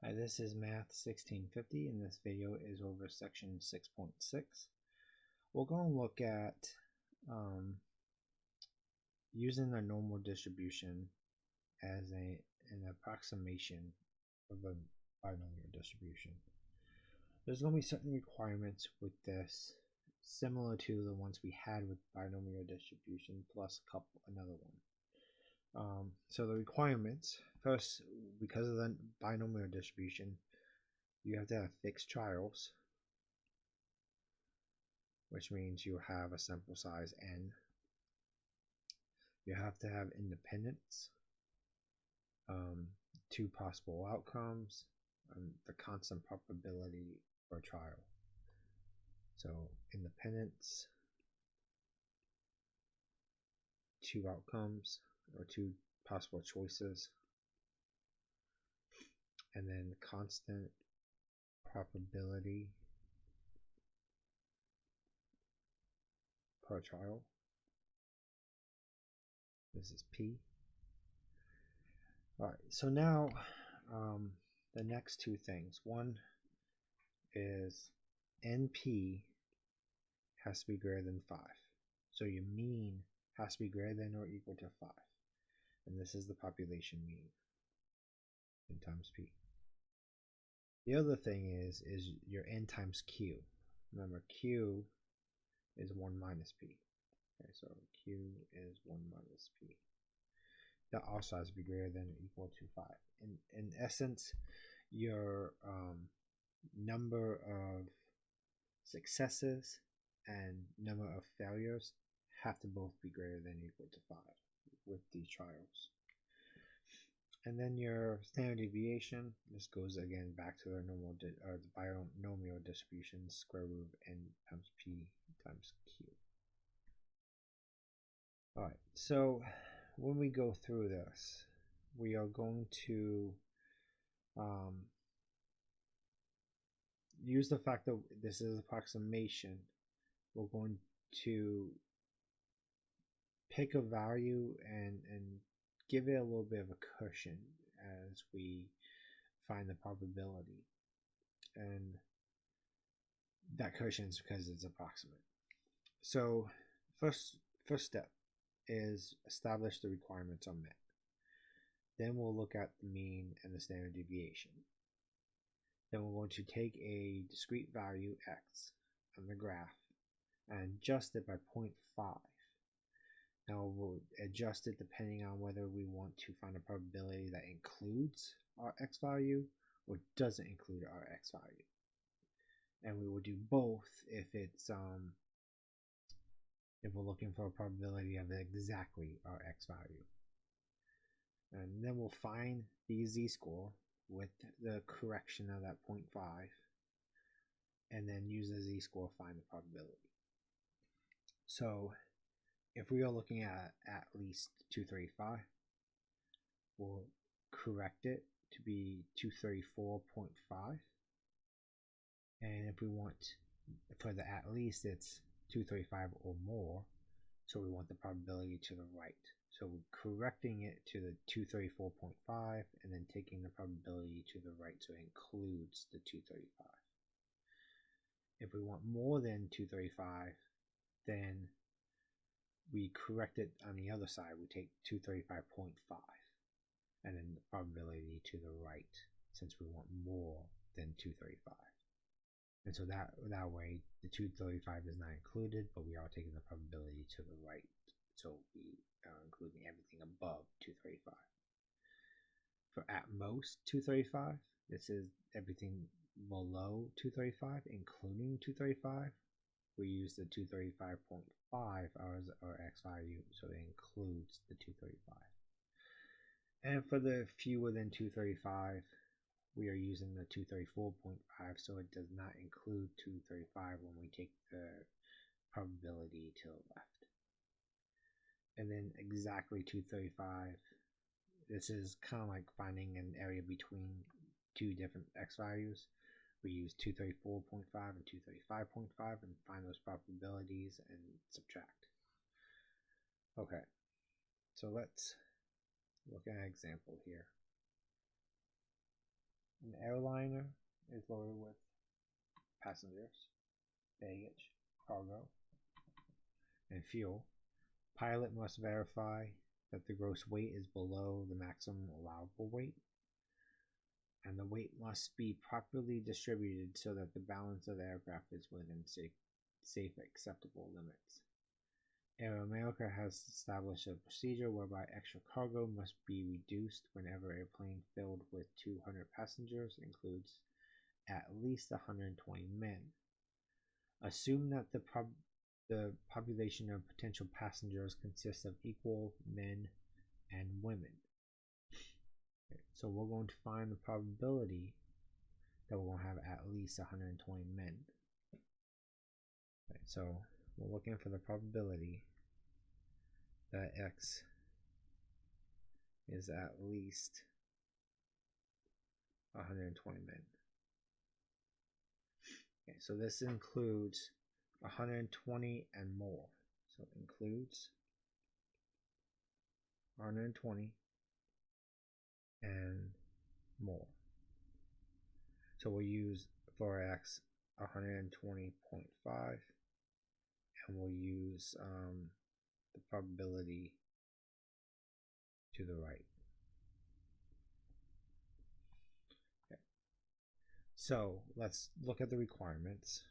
Hi, this is Math 1650, and this video is over section 6.6. We're going to look at using a normal distribution as an approximation of a binomial distribution. There's going to be certain requirements with this, similar to the ones we had with binomial distribution, plus another one. So the requirements, first, because of the binomial distribution, you have to have fixed trials, which means you have a sample size n. You have to have independence, two possible outcomes, and the constant probability for a trial. So independence, two outcomes or two possible choices, and then constant probability per trial. This is P. Alright, so now the next two things. One is NP has to be greater than 5. So your mean has to be greater than or equal to 5. And this is the population mean in times P. The other thing is your N times Q. Remember, Q is 1 minus P. Okay, so Q is 1 minus P. That also has to be greater than or equal to 5. In essence, your number of successes and number of failures have to both be greater than or equal to 5 with these trials. And then your standard deviation, this goes again back to the normal the binomial distribution, square root of n times p times q. Alright, so when we go through this, we are going to use the fact that this is approximation. We're going to pick a value and give it a little bit of a cushion as we find the probability. And that cushion is because it's approximate. So first step is establish the requirements are met. Then we'll look at the mean and the standard deviation. Then we're going to take a discrete value x on the graph and adjust it by 0.5. Now we'll adjust it depending on whether we want to find a probability that includes our x value or doesn't include our x value. And we will do both if it's if we're looking for a probability of exactly our x value. And then we'll find the z-score with the correction of that 0.5 and then use the z-score to find the probability. So if we are looking at least 235, we'll correct it to be 234.5. And if we want, for the at least, it's 235 or more, so we want the probability to the right. So we're correcting it to the 234.5 and then taking the probability to the right, so it includes the 235. If we want more than 235, then we correct it on the other side. We take 235.5 and then the probability to the right, since we want more than 235. And so that way the 235 is not included, but we are taking the probability to the right. So we are including everything above 235. For at most 235, this is everything below 235, including 235. We use the 235.5 as our x value, so it includes the 235. And for the fewer than 235, we are using the 234.5, so it does not include 235 when we take the probability to the left. And then exactly 235, this is kind of like finding an area between two different x values. We use 234.5 and 235.5 and find those probabilities and subtract. Okay, so let's look at an example here. An airliner is loaded with passengers, baggage, cargo, and fuel. Pilot must verify that the gross weight is below the maximum allowable weight, and the weight must be properly distributed so that the balance of the aircraft is within safe acceptable limits. Air America has established a procedure whereby extra cargo must be reduced whenever a plane filled with 200 passengers includes at least 120 men. Assume that the population of potential passengers consists of equal men and women. Okay, so we're going to find the probability that we're going to have at least 120 men. Okay, so we're looking for the probability that X is at least 120 men. Okay, so this includes 120 and more. So it includes 120 and more. So we'll use for X 120.5, and we'll use the probability to the right. Okay. So let's look at the requirements.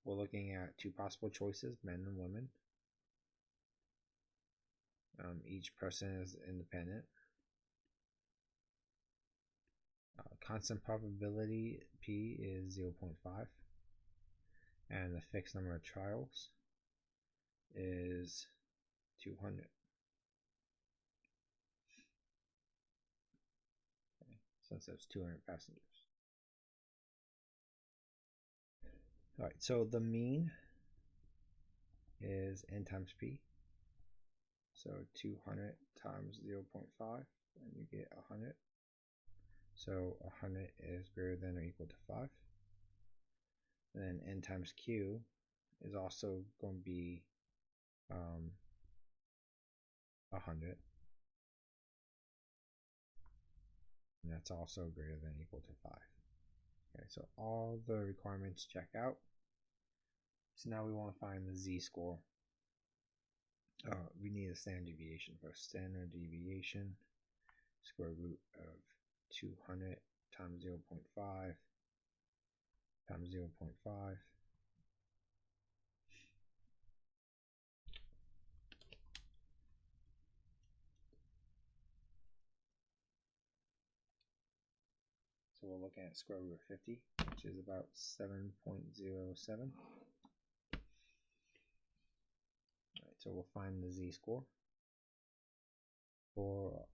We're looking at two possible choices, men and women. Each person is independent. Constant probability P is 0.5, and the fixed number of trials is 200. Okay, since there's 200 passengers. Alright, so the mean is n times P. So 200 times 0.5, and you get 100. So 100 is greater than or equal to 5. And then n times q is also going to be 100. And that's also greater than or equal to 5. Okay, so all the requirements check out. So now we want to find the z-score. We need a standard deviation first. Standard deviation, square root of 200 times 0.5 times 0.5. So we're looking at square root of 50, which is about 7.07. Alright, so we'll find the z-score for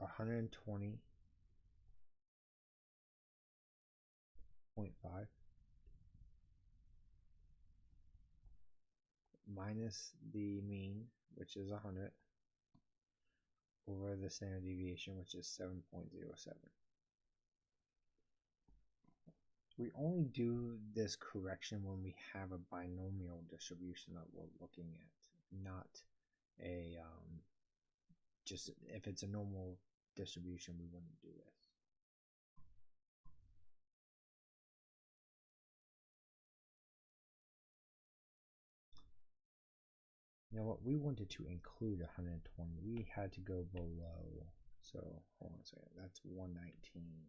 120.5 minus the mean, which is 100, over the standard deviation, which is 7.07. We only do this correction when we have a binomial distribution that we're looking at, not a just if it's a normal distribution, we wouldn't do this. Now what we wanted to include 120, we had to go below. So hold on a second, that's 119.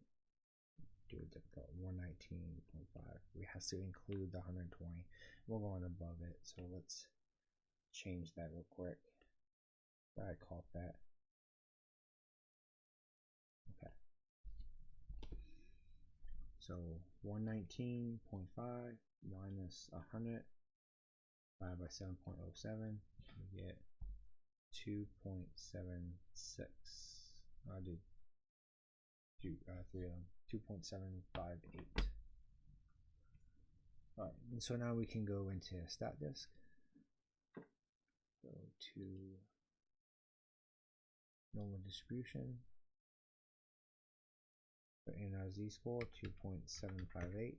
Do it difficult. 119.5. We have to include the 120. We're going above it, so let's change that real quick. I caught that. Okay. So 119.5 minus 100 divided by 7.07, we get 2.76. I'll do three of them. 2.758. Alright, and so now we can go into stat disk. Go to normal distribution. Put in our z-score, 2.758.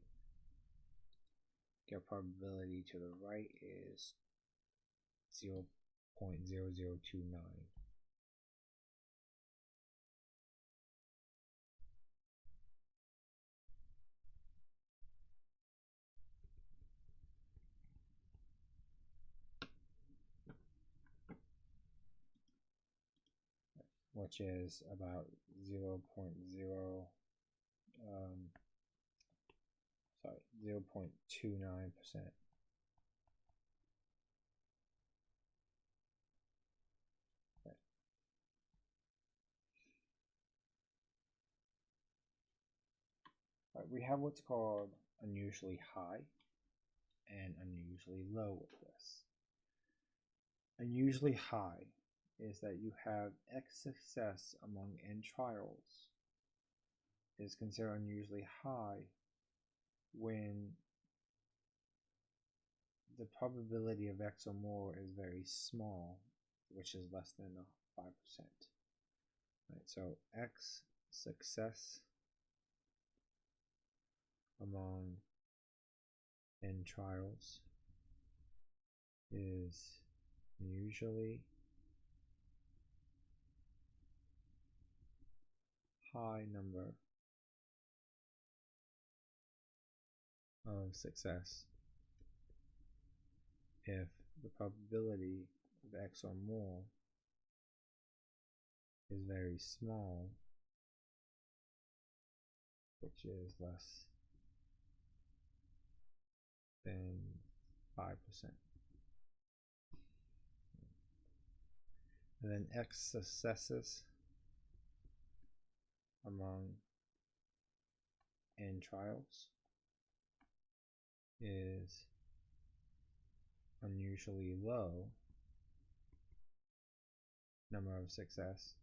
Our probability to the right is 0.0029. which is about 0.0 0.29%. Okay. Right, we have what's called unusually high and unusually low with this. Unusually high is that you have X success among N trials. It is considered unusually high when the probability of X or more is very small, which is less than 5%. Right, so X success among N trials is usually high number of success if the probability of X or more is very small, which is less than 5%. And then X successes among N trials is unusually low number of success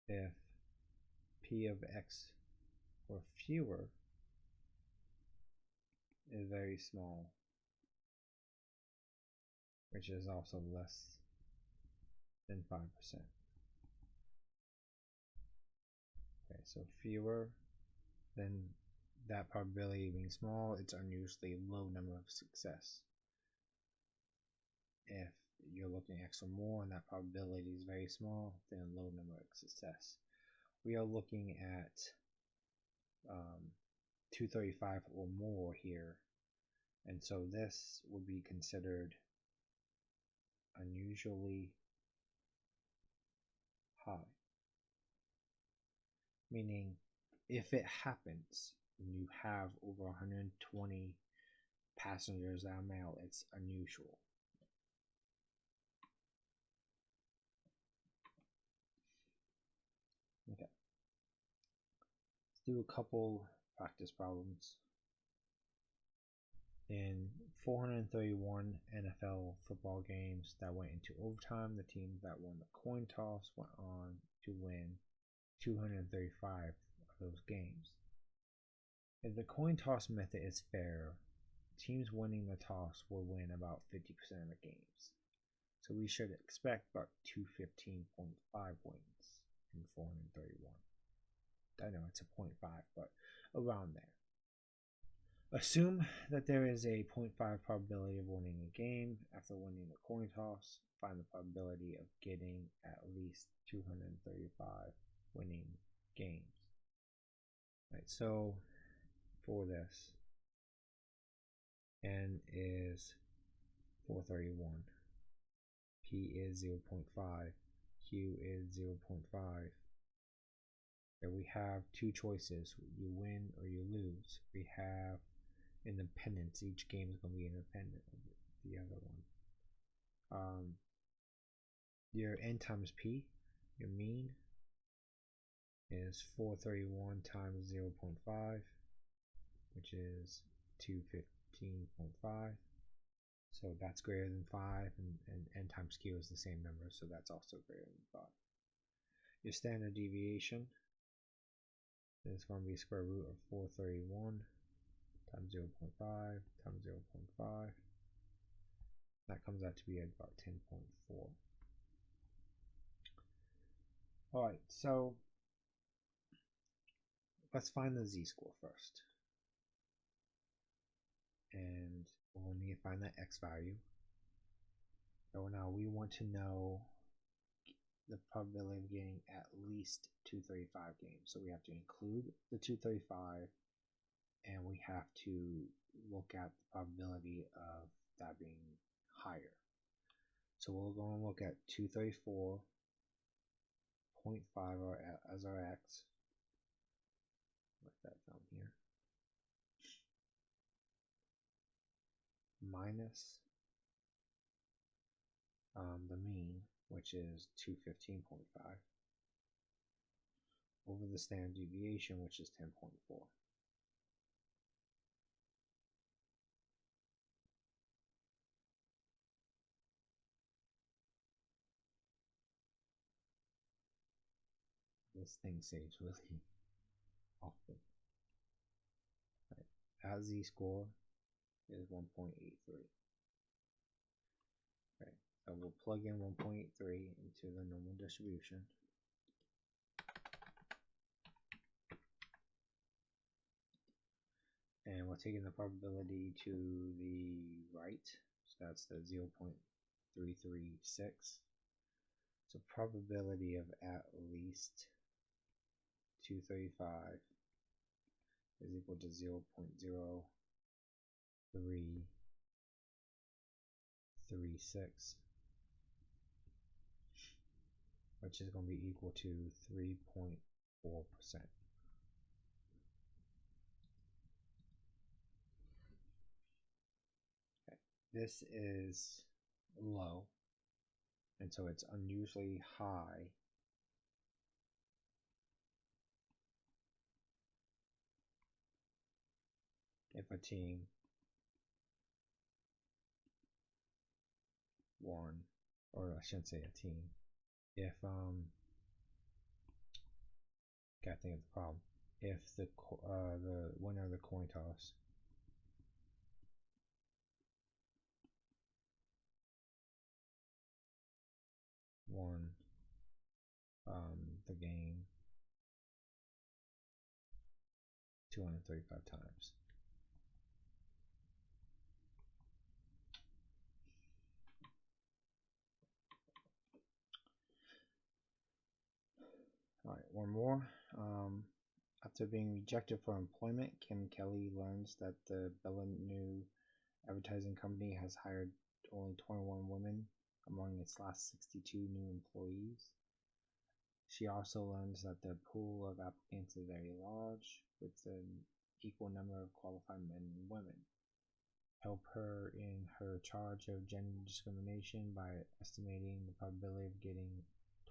if P of X or fewer is very small, which is also less than 5%. Okay, so fewer than that probability being small, it's unusually low number of success. If you're looking at X or more and that probability is very small, then low number of success. We are looking at 235 or more here, and so this would be considered unusually high, meaning if it happens and you have over 120 passengers that are male, it's unusual. Okay, let's do a couple practice problems. In 431 NFL football games that went into overtime, the team that won the coin toss went on to win 235 of those games. If the coin toss method is fair, teams winning the toss will win about 50% of the games. So we should expect about 215.5 wins in 431. I know it's a 0.5, but around there. Assume that there is a 0.5 probability of winning a game after winning the coin toss. Find the probability of getting at least 235 winning games. Right, so for this, N is 431, P is 0.5, Q is 0.5. And we have two choices: you win or you lose. We have independence. Each game is going to be independent of the other one. Your N times P, your mean, is 431 times 0.5, which is 215.5. So that's greater than 5, and N times Q is the same number, so that's also greater than 5. Your standard deviation is going to be square root of 431 times 0.5 times 0.5. That comes out to be about 10.4. Alright, so let's find the z-score first. And we'll need to find that x value. So now we want to know the probability of getting at least 235 games. So we have to include the 235, and we have to look at the probability of that being higher. So we're going to look at 234.5 as our x. Write that down here. Minus the mean, which is 215.5, over the standard deviation, which is 10.4. This thing saves really often. Right. Our z-score is 1.83. Right. So we'll plug in 1.83 into the normal distribution. And we're taking the probability to the right. So that's the 0.336. So probability of at least 235 is equal to 0.0336, which is going to be equal to 3.4%. Okay. This is low, and so it's unusually high if a team won, or I shouldn't say a team, if gotta think of the problem. If the winner of the coin toss won the game 235 times. All right, one more. After being rejected for employment, Kim Kelly learns that the Binomial advertising company has hired only 21 women among its last 62 new employees. She also learns that the pool of applicants is very large, with an equal number of qualified men and women. Help her in her charge of gender discrimination by estimating the probability of getting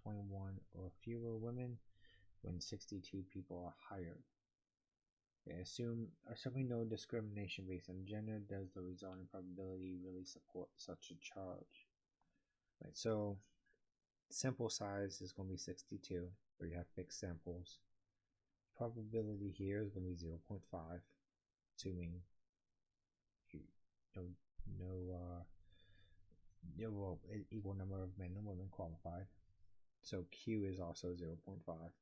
21 or fewer women when 62 people are hired. Okay, assuming no discrimination based on gender, does the resulting probability really support such a charge? Right, so sample size is going to be 62, where you have fixed samples. Probability here is going to be 0.5, assuming equal number of men and women qualified. So Q is also 0.5.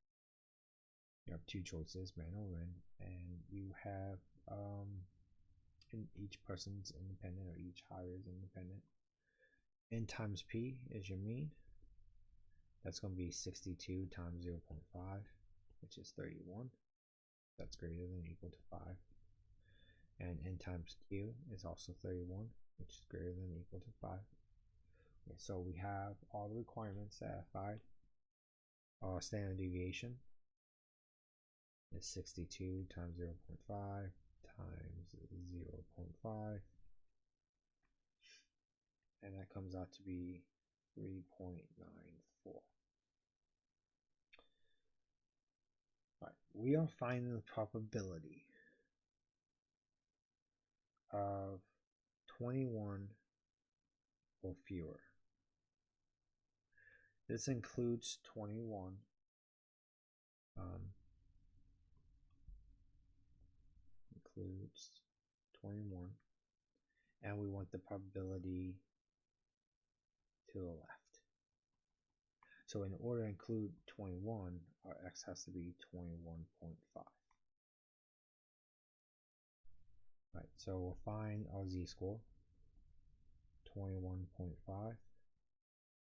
You have two choices, men or women, and you have each person's independent, or each hire is independent. N times P is your mean. That's going to be 62 times 0.5, which is 31. That's greater than or equal to 5. And N times Q is also 31, which is greater than or equal to 5. Okay, so we have all the requirements satisfied. Our standard deviation is 62 times 0.5 times 0.5, and that comes out to be 3.94. Right, we are finding the probability of 21 or fewer. This includes 21. Includes 21, and we want the probability to the left. So in order to include 21, our x has to be 21.5. Right, so we'll find our z-score, 21.5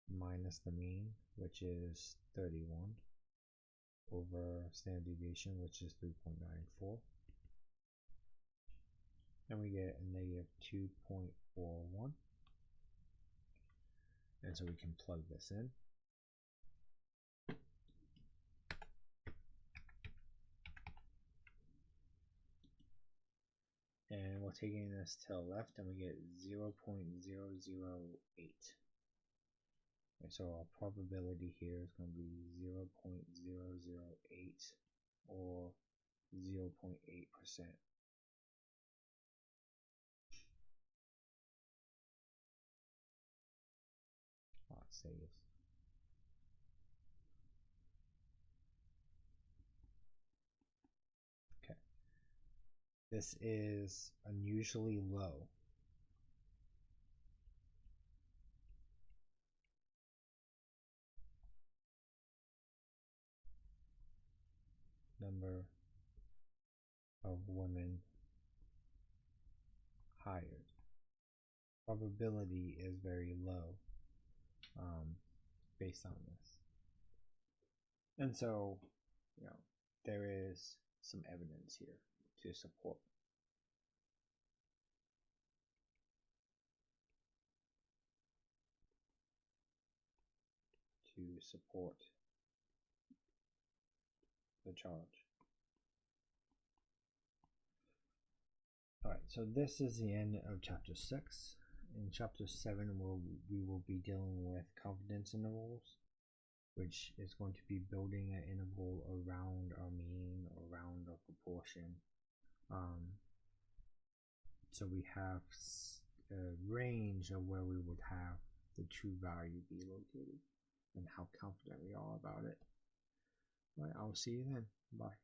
minus the mean, which is 31, over standard deviation, which is 3.94. And we get a negative 2.41. And so we can plug this in. And we're taking this to the left and we get 0.008. Okay, so our probability here is going to be 0.008 or 0.8%. Let's save. Okay. This is unusually low. Number of women hired. Probability is very low based on this. And so, there is some evidence here to support. The charge. Alright, so this is the end of chapter 6. In chapter 7, we will be dealing with confidence intervals, which is going to be building an interval around our mean or around our proportion. So we have a range of where we would have the true value be located and how confident we are about it. All right, I'll see you then. Bye.